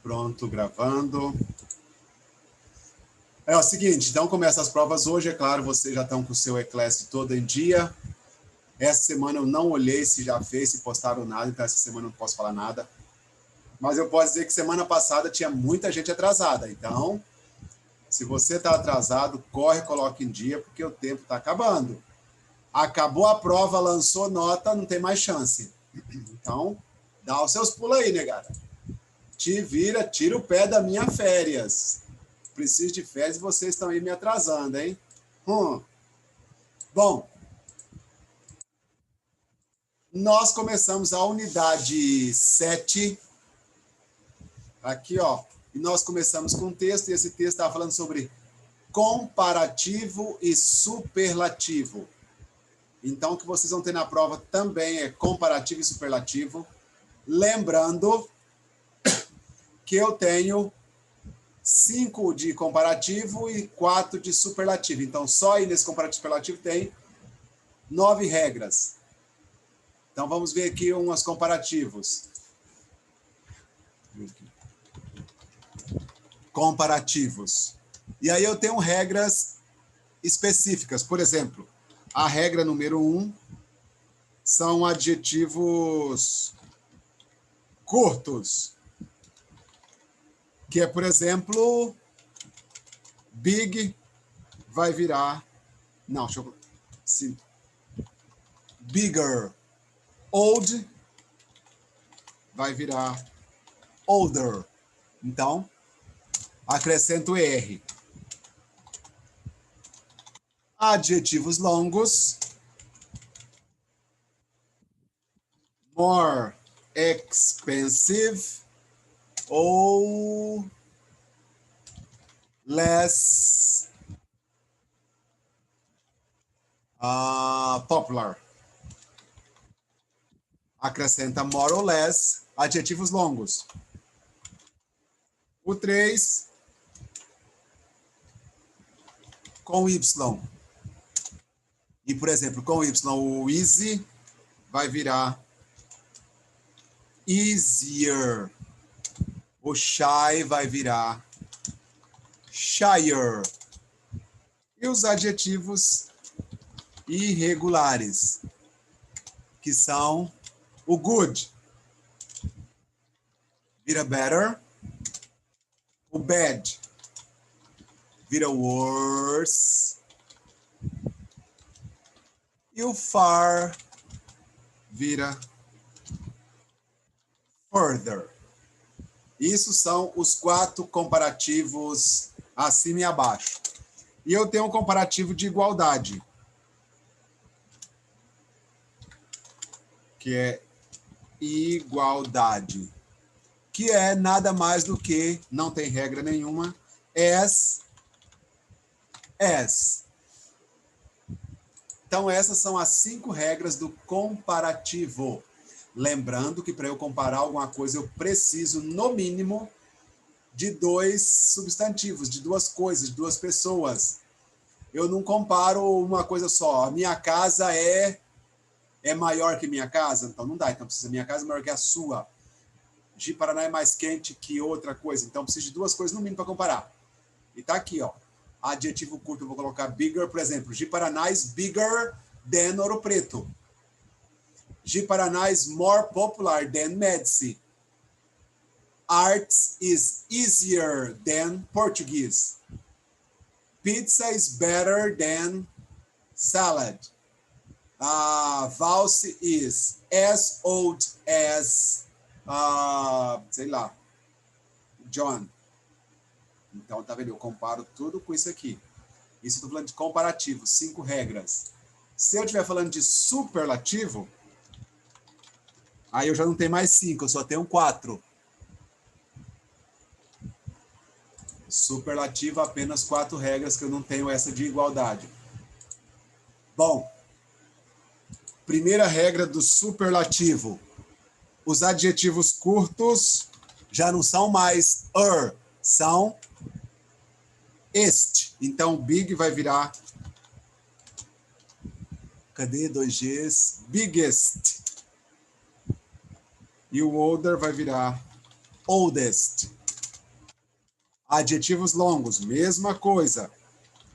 Pronto, gravando. É o seguinte, então começa as provas hoje, é claro, vocês já estão com o seu Eclass todo em dia. Essa semana eu não olhei se já fez, se postaram nada, então essa semana eu não posso falar nada. Mas eu posso dizer que semana passada tinha muita gente atrasada, então se você está atrasado, corre, coloque em dia, porque o tempo está acabando. Acabou a prova, lançou nota, não tem mais chance. Então, dá os seus pulos aí, negada. Te vira, tira o pé da minha férias. Preciso de férias e vocês estão aí me atrasando, hein? Bom, nós começamos a unidade 7. Aqui, ó. E nós começamos com um texto, e esse texto estava falando sobre comparativo e superlativo. Então, o que vocês vão ter na prova também é comparativo e superlativo. Lembrando que eu tenho 5 de comparativo e 4 de superlativo. Então, só aí nesse comparativo e superlativo tem 9 regras. Então, vamos ver aqui umas comparativos. Comparativos. E aí eu tenho regras específicas. Por exemplo, a regra número 1 são adjetivos curtos. Que é, por exemplo, big vai virar... Não, deixa eu... Sim. Bigger. Old vai virar older. Então, acrescento R. Adjetivos longos. More expensive ou less popular. Acrescenta more ou less, adjetivos longos. O 3, com Y. E, por exemplo, com Y, o easy vai virar easier. O shy vai virar shyer. E os adjetivos irregulares, que são o good, vira better. O bad vira worse. E o far vira further. Isso são os 4 comparativos acima e abaixo. E eu tenho um comparativo de igualdade, que é igualdade, que é nada mais do que, não tem regra nenhuma, as. Então, essas são as 5 regras do comparativo. Lembrando que para eu comparar alguma coisa, eu preciso, no mínimo, de 2 substantivos, de 2 coisas, de 2 pessoas. Eu não comparo uma coisa só. A minha casa é maior que minha casa? Então não dá. Então precisa, minha casa é maior que a sua. Ji-Paraná é mais quente que outra coisa. Então precisa de 2 coisas no mínimo para comparar. E tá aqui, ó. Adjetivo curto, eu vou colocar bigger, por exemplo. Ji-Paraná is bigger than Ouro Preto. Ji-Paraná is more popular than Médici. Arts is easier than Portuguese. Pizza is better than salad. Valse is as old as, sei lá, John. Então, tá vendo? Eu comparo tudo com isso aqui. Isso eu tô falando de comparativo, 5 regras. Se eu estiver falando de superlativo, aí eu já não tenho mais 5, eu só tenho 4. Superlativo, apenas 4 regras, que eu não tenho essa de igualdade. Bom, primeira regra do superlativo. Os adjetivos curtos já não são mais são este. Então, big vai virar... Cadê 2 Gs? Biggest. E o older vai virar oldest. Adjetivos longos, mesma coisa.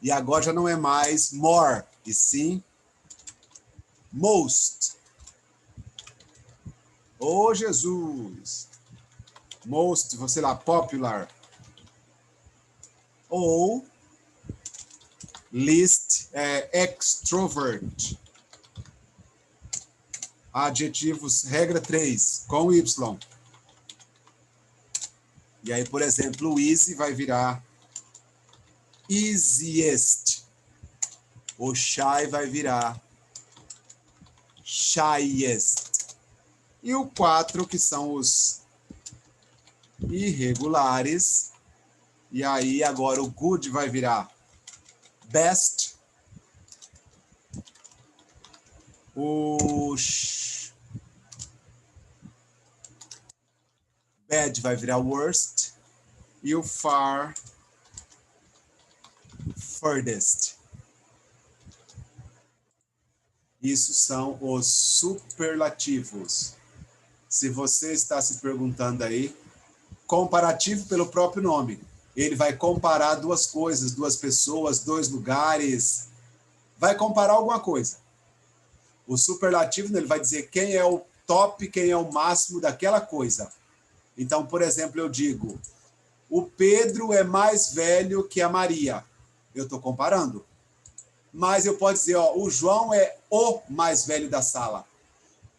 E agora já não é mais more, e sim most. Oh, Jesus! Most, sei lá, popular. Ou least, extrovert. Adjetivos, regra 3, com Y. E aí, por exemplo, o easy vai virar easiest. O shy vai virar shyest. E o 4, que são os irregulares. E aí, agora o good vai virar best. O bad vai virar worst. E o far, furthest. Isso são os superlativos. Se você está se perguntando aí, comparativo pelo próprio nome. Ele vai comparar duas coisas, duas pessoas, dois lugares. Vai comparar alguma coisa. O superlativo, ele vai dizer quem é o top, quem é o máximo daquela coisa. Então, por exemplo, eu digo, o Pedro é mais velho que a Maria. Eu estou comparando. Mas eu posso dizer, ó, o João é o mais velho da sala.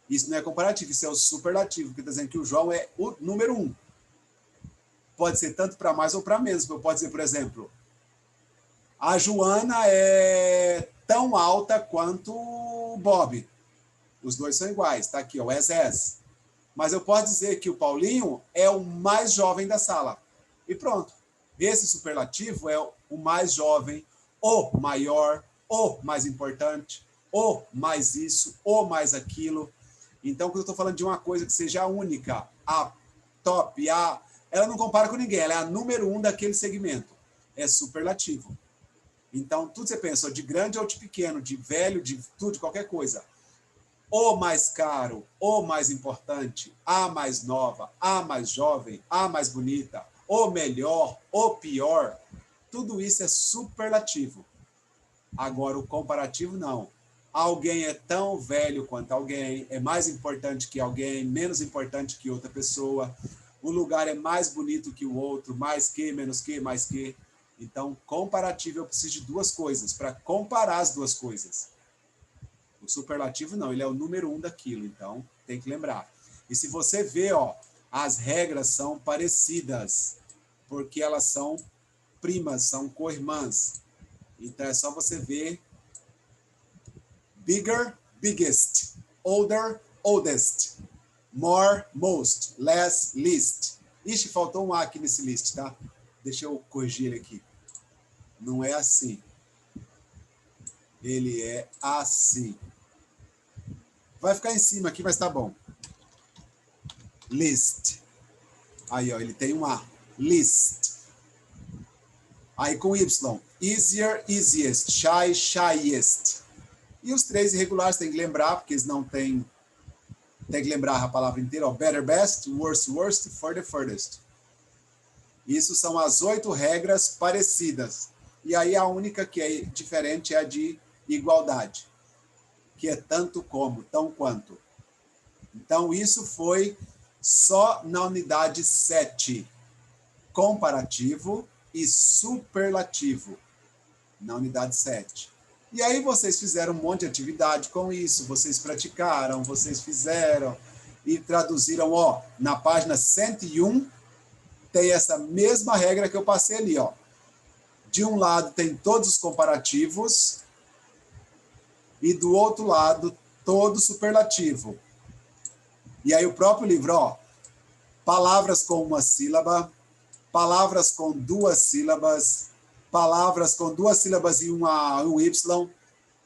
Isso não é comparativo, isso é o superlativo, que está dizendo que o João é o número 1. Pode ser tanto para mais ou para menos. Eu posso dizer, por exemplo, a Joana é tão alta quanto o Bob. Os dois são iguais, tá aqui, o SS. Mas eu posso dizer que o Paulinho é o mais jovem da sala. E pronto. Esse superlativo é o mais jovem, o maior, o mais importante, o mais isso, o mais aquilo. Então, quando eu estou falando de uma coisa que seja única, a top, ela não compara com ninguém, ela é a número 1 daquele segmento. É superlativo. Então, tudo você pensa, de grande ou de pequeno, de velho, de tudo, de qualquer coisa. O mais caro, o mais importante, a mais nova, a mais jovem, a mais bonita, o melhor, o pior, tudo isso é superlativo. Agora, o comparativo, não. Alguém é tão velho quanto alguém, é mais importante que alguém, menos importante que outra pessoa, o lugar é mais bonito que o outro, mais que, menos que, mais que. Então, comparativo, eu preciso de duas coisas, para comparar as duas coisas. O superlativo não, ele é o número 1 daquilo, então tem que lembrar. E se você vê, ó, as regras são parecidas, porque elas são primas, são co-irmãs. Então é só você ver bigger, biggest, older, oldest, more, most, less, least. Ixi, faltou um A aqui nesse list, tá? Deixa eu corrigir ele aqui. Não é assim. Ele é assim. Vai ficar em cima aqui, mas tá bom. List. Aí, ó, ele tem um A. List. Aí com Y. Easier, easiest. Shy, shyest. E os três irregulares tem que lembrar, porque eles não têm... Tem que lembrar a palavra inteira, ó. Better, best, worst, worst, further, furthest. Isso são as 8 regras parecidas. E aí a única que é diferente é a de igualdade, que é tanto como, tão quanto. Então, isso foi só na unidade 7. Comparativo e superlativo, na unidade 7. E aí vocês fizeram um monte de atividade com isso, vocês praticaram, vocês fizeram e traduziram, ó, na página 101, tem essa mesma regra que eu passei ali, ó. De um lado tem todos os comparativos e do outro lado todo superlativo. E aí o próprio livro, ó, palavras com uma sílaba, palavras com 2 sílabas, palavras com 2 sílabas e um Y,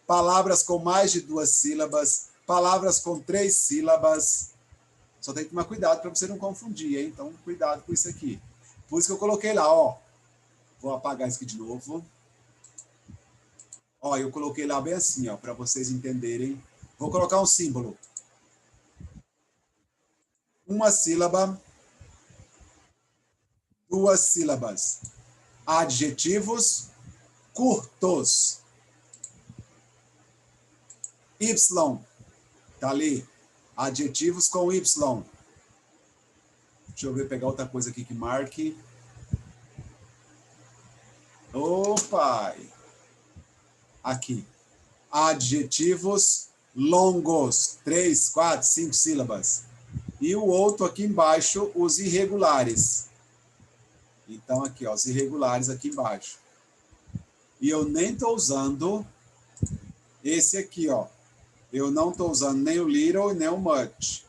palavras com mais de 2 sílabas, palavras com 3 sílabas. Só tem que tomar cuidado para você não confundir, hein? Então, cuidado com isso aqui. Por isso que eu coloquei lá, ó. Vou apagar isso aqui de novo. Ó, eu coloquei lá bem assim, ó, para vocês entenderem. Vou colocar um símbolo. Uma sílaba, 2 sílabas. Adjetivos curtos. Y, tá ali. Adjetivos com Y. Deixa eu ver, pegar outra coisa aqui que marque. Opa! Aqui. Adjetivos longos. 3, 4, 5 sílabas. E o outro aqui embaixo, os irregulares. Então, aqui, ó, os irregulares aqui embaixo. E eu nem estou usando esse aqui, ó. Eu não estou usando nem o little e nem o much.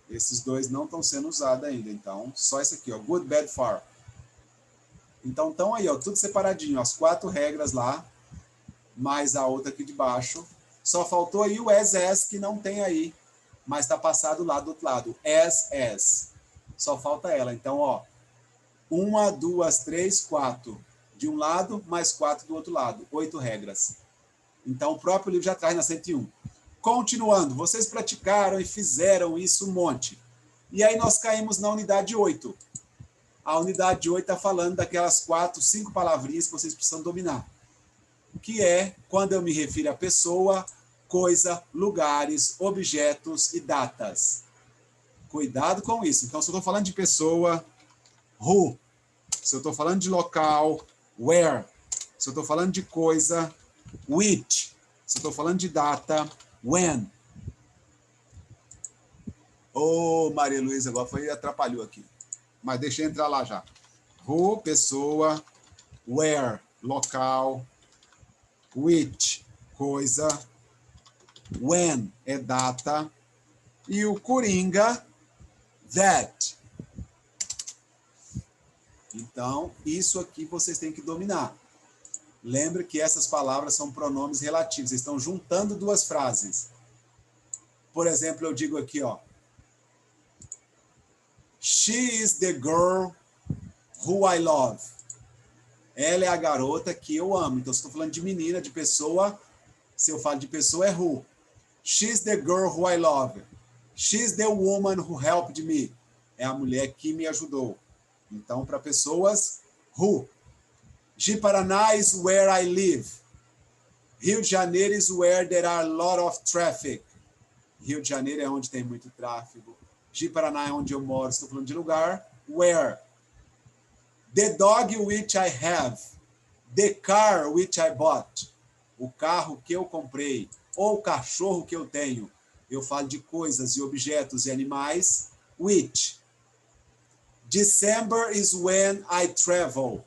Esses dois não estão sendo usados ainda. Então, só esse aqui, ó. Good, bad, far. Então, estão aí, ó, tudo separadinho. As 4 regras lá, mais a outra aqui de baixo. Só faltou aí o as, que não tem aí. Mas está passado lá do outro lado. As. Só falta ela. Então, ó. 1, 2, 3, 4 de um lado, mais 4 do outro lado. 8 regras. Então, o próprio livro já traz na 101. Continuando, vocês praticaram e fizeram isso um monte. E aí nós caímos na unidade 8. A unidade 8 está falando daquelas 4, 5 palavrinhas que vocês precisam dominar. Que é quando eu me refiro a pessoa, coisa, lugares, objetos e datas. Cuidado com isso. Então, se eu estou falando de pessoa, who. Se eu estou falando de local, where. Se eu estou falando de coisa, which. Se eu estou falando de data, when. Ô, Maria Luísa, agora foi atrapalhou aqui. Mas deixa eu entrar lá já. Who, pessoa, where, local, which, coisa, when, é data, e o coringa, that. Então, isso aqui vocês têm que dominar. Lembre que essas palavras são pronomes relativos. Eles estão juntando 2 frases. Por exemplo, eu digo aqui, ó. She is the girl who I love. Ela é a garota que eu amo. Então, se eu estou falando de menina, de pessoa, se eu falo de pessoa, é who. She's the girl who I love. She's the woman who helped me. É a mulher que me ajudou. Então, para pessoas, who. Ji-Paraná is where I live. Rio de Janeiro is where there are a lot of traffic. Rio de Janeiro é onde tem muito tráfego. Ji-Paraná é onde eu moro. Estou falando de lugar. Where? The dog which I have. The car which I bought. O carro que eu comprei. Ou o cachorro que eu tenho. Eu falo de coisas e objetos e animais. Which? December is when I travel.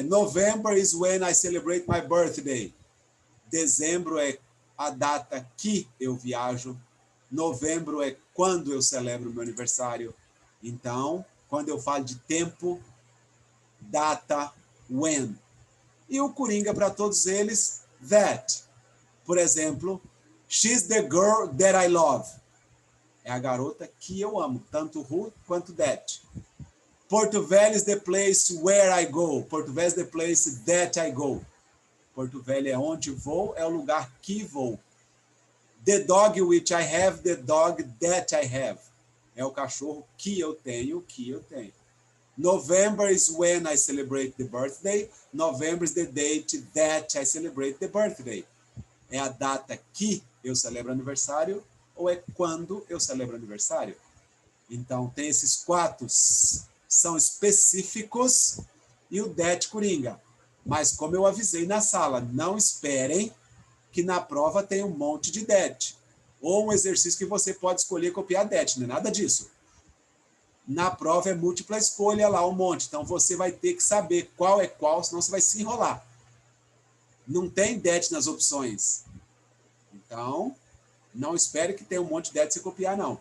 November is when I celebrate my birthday. Dezembro é a data que eu viajo. Novembro é quando eu celebro o meu aniversário. Então, quando eu falo de tempo, data, when. E o coringa para todos eles, that. Por exemplo, she's the girl that I love. É a garota que eu amo, tanto who quanto that. Porto Velho is the place where I go. Porto Velho is the place that I go. Porto Velho é onde vou, é o lugar que vou. The dog which I have, the dog that I have. É o cachorro que eu tenho, November is when I celebrate the birthday. November is the date that I celebrate the birthday. É a data que eu celebro aniversário ou é quando eu celebro aniversário? Então, tem esses 4 são específicos e o that coringa. Mas, como eu avisei na sala, não esperem que na prova tem um monte de that. Ou um exercício que você pode escolher copiar that, não é nada disso. Na prova é múltipla escolha lá, um monte. Então, você vai ter que saber qual é qual, senão você vai se enrolar. Não tem that nas opções. Então, não espere que tenha um monte de that você copiar, não.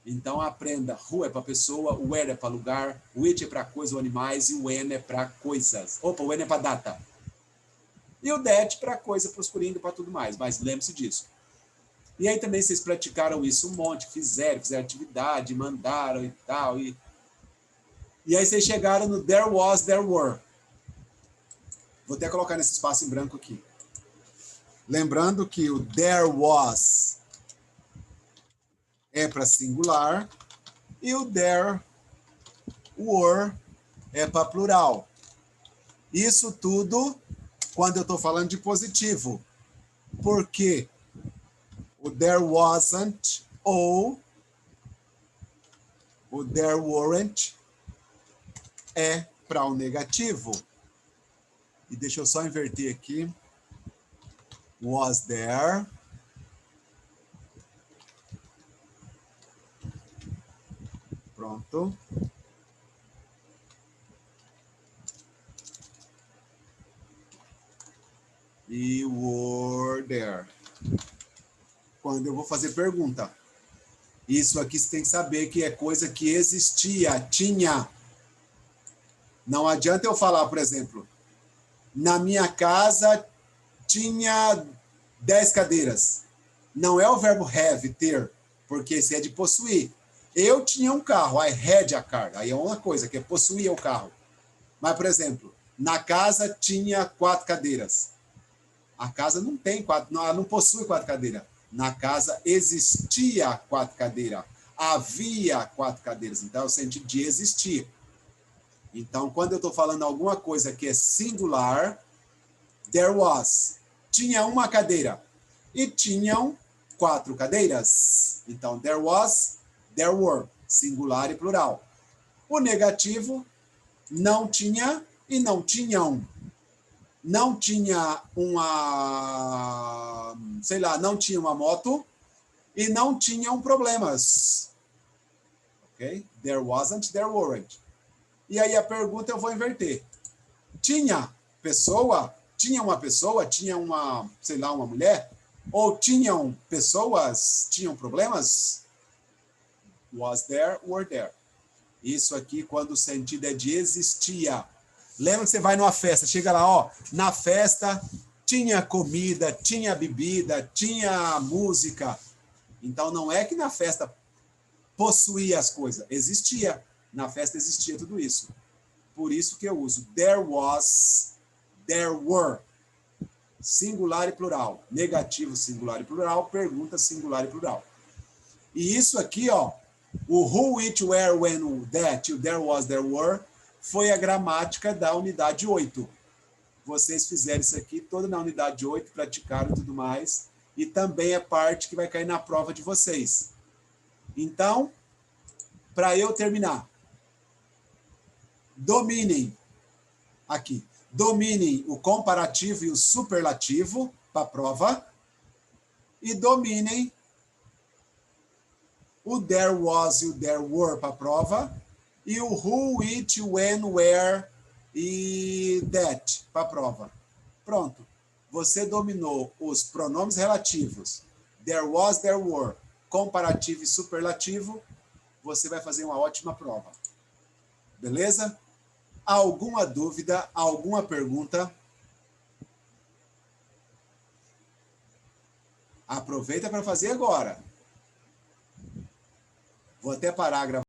Então, aprenda. Who é para pessoa, where é para lugar, which é para coisa ou animais e when é para coisas. Opa, when é para data. E o that para coisa, para os coringa, para tudo mais. Mas lembre-se disso. E aí também vocês praticaram isso um monte, fizeram atividade, mandaram e tal. E aí vocês chegaram no there was, there were. Vou até colocar nesse espaço em branco aqui. Lembrando que o there was é para singular e o there were é para plural. Isso tudo quando eu estou falando de positivo. Porque o there wasn't ou o there weren't é para o negativo. E deixa eu só inverter aqui. Was there. Pronto. E were there. Quando eu vou fazer pergunta. Isso aqui você tem que saber que é coisa que existia, tinha. Não adianta eu falar, por exemplo, na minha casa tinha 10 cadeiras. Não é o verbo have, ter, porque esse é de possuir. Eu tinha um carro, I had a car. Aí é uma coisa, que é possuir o carro. Mas, por exemplo, na casa tinha 4 cadeiras. A casa não tem 4, não possui 4 cadeiras. Na casa existia 4 cadeiras. Havia 4 cadeiras. Então, é o sentido de existir. Então, quando eu estou falando alguma coisa que é singular, there was. Tinha uma cadeira. E tinham 4 cadeiras. Então, there was, there were. Singular e plural. O negativo, não tinha e não tinham. Não tinha uma, sei lá, não tinha uma moto e não tinham problemas. Ok? There wasn't, there weren't. E aí a pergunta eu vou inverter. Tinha pessoa? Tinha uma pessoa? Tinha uma, sei lá, uma mulher? Ou tinham pessoas? Tinham problemas? Was there, were there. Isso aqui quando o sentido é de existia. Lembra que você vai numa festa, chega lá, ó, na festa tinha comida, tinha bebida, tinha música. Então não é que na festa possuía as coisas, existia. Na festa existia tudo isso. Por isso que eu uso there was, there were. Singular e plural. Negativo, singular e plural. Pergunta, singular e plural. E isso aqui, ó, o who, which, where, when, that, o there was, there were, foi a gramática da unidade 8. Vocês fizeram isso aqui toda na unidade 8, praticaram e tudo mais. E também é parte que vai cair na prova de vocês. Então, para eu terminar, dominem aqui. Dominem o comparativo e o superlativo para a prova. E dominem o there was e o there were para a prova. E o who, which, when, where e that para a prova. Pronto. Você dominou os pronomes relativos. There was, there were. Comparativo e superlativo. Você vai fazer uma ótima prova. Beleza? Alguma dúvida? Alguma pergunta? Aproveita para fazer agora. Vou até parar a gravação.